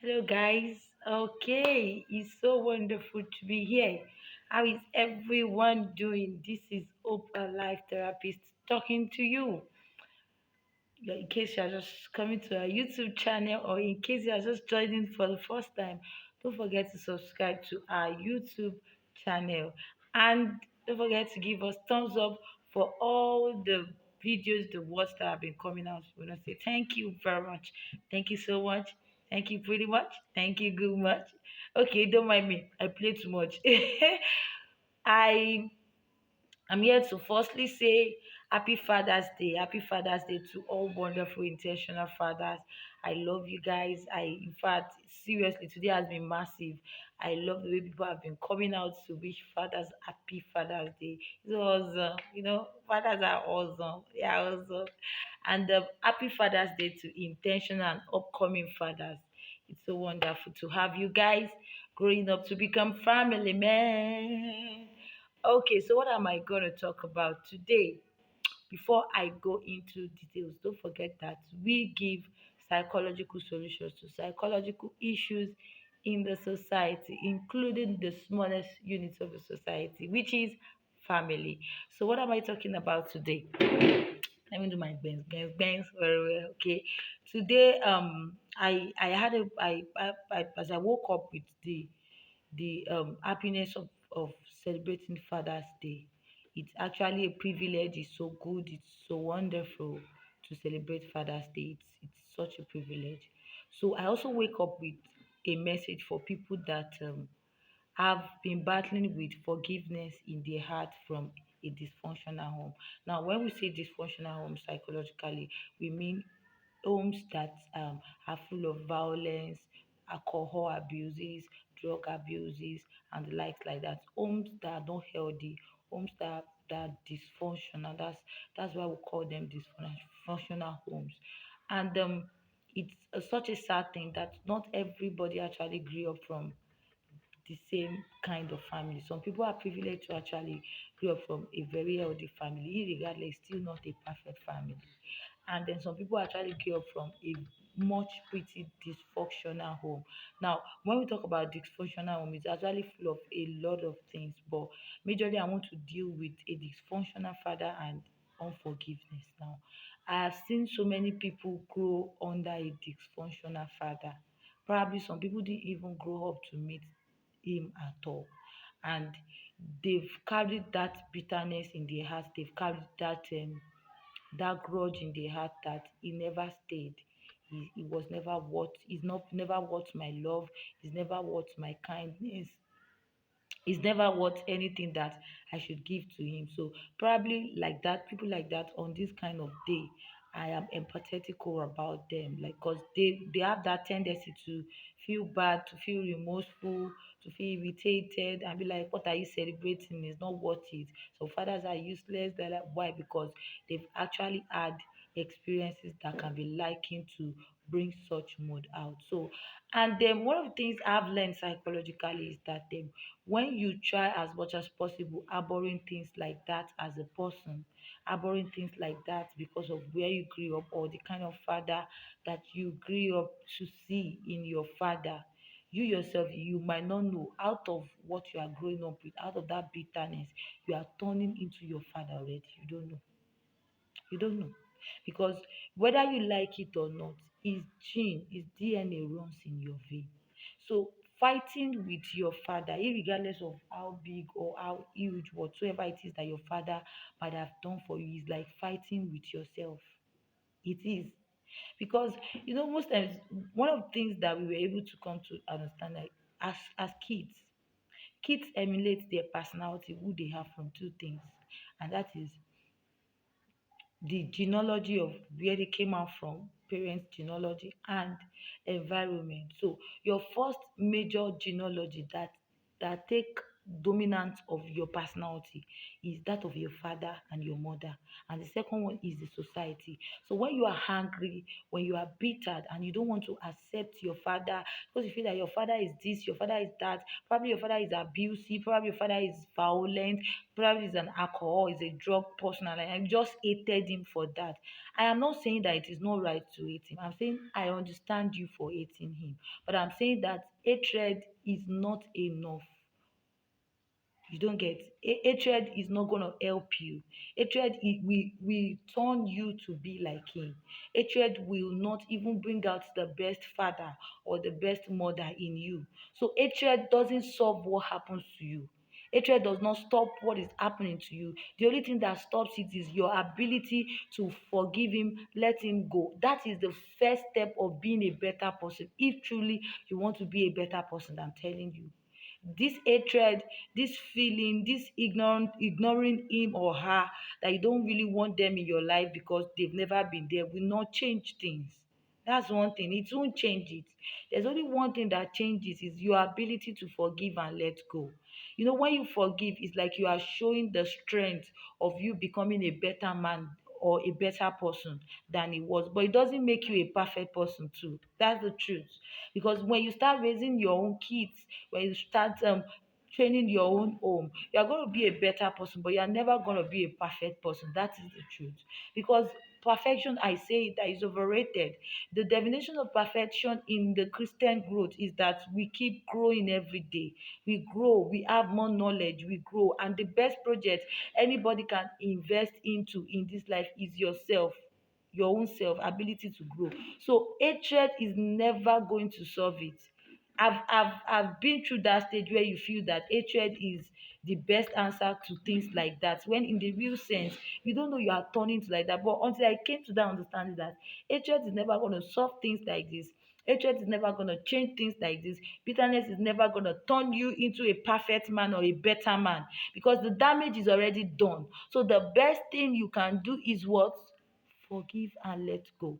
Hello, guys. Okay, it's so wonderful to be here. How is everyone doing? This is Oprah Life Therapist talking to you. In case you're just coming to our YouTube channel or in case you're just joining for the first time, don't forget to subscribe to our YouTube channel and don't forget to give us thumbs up for all the videos, the words that have been coming out. We want to say thank you very much. Thank you so much. Thank you pretty much. Thank you good much. Okay, don't mind me. I play too much. I I'm here to firstly say Happy Father's Day. Happy Father's Day to all wonderful intentional fathers. I love you guys. In fact, seriously, today has been massive. I love the way people have been coming out to wish fathers Happy Father's Day. It was, fathers are awesome. They are awesome. And Happy Father's Day to intentional and upcoming fathers. It's so wonderful to have you guys growing up to become family, man. Okay, so what am I going to talk about today? Before I go into details, don't forget that we give psychological solutions to psychological issues in the society, including the smallest unit of the society, which is family. So, what am I talking about today? Let me do my bangs very well. Okay, today I had a I as I woke up with the happiness of celebrating Father's Day. It's actually a privilege. It's so good. It's so wonderful to celebrate Father's Day. It's such a privilege. So I also wake up with a message for people that have been battling with forgiveness in their heart from a dysfunctional home. Now, when we say dysfunctional home psychologically, we mean homes that are full of violence, alcohol abuses, drug abuses, and the likes like that. Homes that are not healthy, homes that are dysfunctional. That's why we call them dysfunctional homes. And it's such a sad thing that not everybody actually grew up from the same kind of family. Some people are privileged to actually grow up from a very healthy family, regardless, still not a perfect family. And then some people actually grew up from a much pretty dysfunctional home. Now, when we talk about dysfunctional home, it's actually full of a lot of things, but majorly I want to deal with a dysfunctional father and unforgiveness. Now, I have seen so many people grow under a dysfunctional father. Probably some people didn't even grow up to meet him at all. And they've carried that bitterness in their hearts, they've carried that grudge in their heart that he never stayed. He was never worth, he's not never worth my love, he's never worth my kindness, it's never worth anything that I should give to him. So probably like that, people like that on this kind of day, I am empathetical about them. Like cause they have that tendency to feel bad, to feel remorseful, to feel irritated and be like, what are you celebrating? It's not worth it. So fathers are useless. They're like, why? Because they've actually had experiences that can be likened to bring such mood out. So, and then one of the things I've learned psychologically is that when you try as much as possible harboring things like that as a person, harboring things like that because of where you grew up or the kind of father that you grew up to see in your father, you yourself, you might not know out of what you are growing up with, out of that bitterness, you are turning into your father already. You don't know because whether you like it or not, his gene, his DNA runs in your vein. So fighting with your father, regardless of how big or how huge whatsoever it is that your father might have done for you, is like fighting with yourself. It is because most times one of the things that we were able to come to understand, like as kids emulate their personality, who they have, from two things, and that is the genealogy of where they came out from, parents' genealogy, and environment. So your first major genealogy that take dominant of your personality is that of your father and your mother, and the second one is the society. So when you are angry, when you are bitter and you don't want to accept your father because you feel that your father is this, your father is that, probably your father is abusive, probably your father is violent, probably is an alcohol, is a drug person, and I just hated him for that. I am not saying that it is not right to hate him. I'm saying I understand you for hating him, but I'm saying that hatred is not enough. You don't get hatred is not gonna help you. Hatred will turn you to be like him. Hatred will not even bring out the best father or the best mother in you. So hatred doesn't solve what happens to you. Hatred does not stop what is happening to you. The only thing that stops it is your ability to forgive him, let him go. That is the first step of being a better person. If truly you want to be a better person, I'm telling you, this hatred, this feeling, this ignoring him or her, that you don't really want them in your life because they've never been there, will not change things. That's one thing. It won't change it. There's only one thing that changes is your ability to forgive and let go. When you forgive, it's like you are showing the strength of you becoming a better man or a better person than he was. But it doesn't make you a perfect person too. That's the truth. Because when you start raising your own kids, when you start training your own home, you are going to be a better person, but you are never going to be a perfect person. That is the truth. Because perfection, I say that is overrated. The definition of perfection in the Christian growth is that we keep growing every day. We grow, we have more knowledge, we grow. And the best project anybody can invest into in this life is yourself, your own self ability to grow. So hatred is never going to solve it. I've been through that stage where you feel that hatred is the best answer to things like that, when in the real sense you don't know you are turning to like that. But until I came to that understanding that hatred is never going to solve things like this, hatred is never going to change things like this, bitterness is never going to turn you into a perfect man or a better man, because the damage is already done. So the best thing you can do is what? Forgive and let go.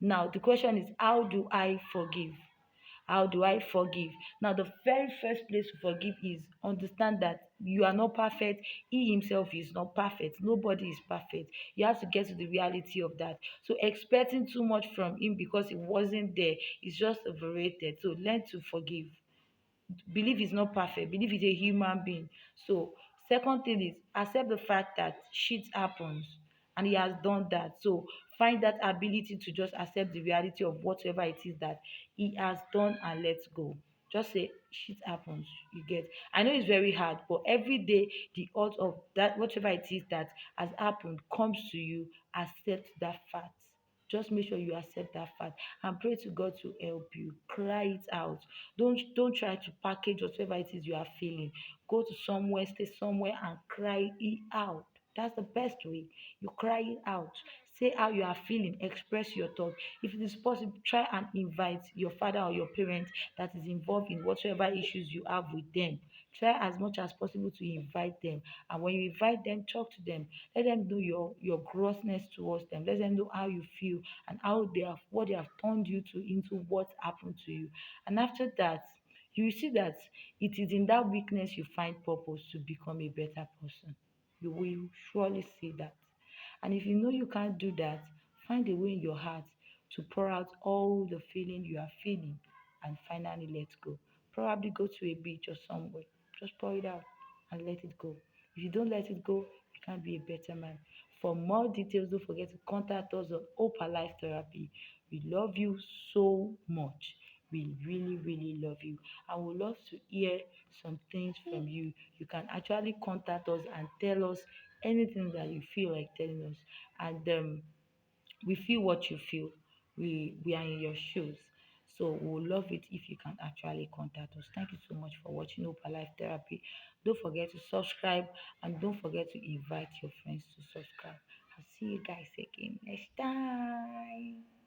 Now the question is, how do I forgive? How do I forgive? Now, the very first place to forgive is understand that you are not perfect. He himself is not perfect. Nobody is perfect. You have to get to the reality of that. So, expecting too much from him because he wasn't there is just overrated. So, learn to forgive. Believe he's not perfect. Believe he's a human being. So, second thing is accept the fact that shit happens and he has done that. So, find that ability to just accept the reality of whatever it is that he has done and let go. Just say shit happens. You get. I know it's very hard, but every day the odds of that whatever it is that has happened comes to you, accept that fact. Just make sure you accept that fact and pray to God to help you. Cry it out. Don't try to package whatever it is you are feeling. Go to somewhere, stay somewhere and cry it out. That's the best way. You cry it out. Say how you are feeling. Express your thought. If it is possible, try and invite your father or your parent that is involved in whatever issues you have with them. Try as much as possible to invite them. And when you invite them, talk to them. Let them know your grossness towards them. Let them know how you feel and how they have what they have turned you to into what happened to you. And after that, you will see that it is in that weakness you find purpose to become a better person. You will surely see that. And if you know you can't do that, find a way in your heart to pour out all the feeling you are feeling and finally let go. Probably go to a beach or somewhere. Just pour it out and let it go. If you don't let it go, you can't be a better man. For more details, don't forget to contact us on Hope Life Therapy. We love you so much. We really, really love you. I would love to hear some things from you. You can actually contact us and tell us anything that you feel like telling us. And we feel what you feel. We are in your shoes. So we would love it if you can actually contact us. Thank you so much for watching Opa Life Therapy. Don't forget to subscribe and don't forget to invite your friends to subscribe. I'll see you guys again next time.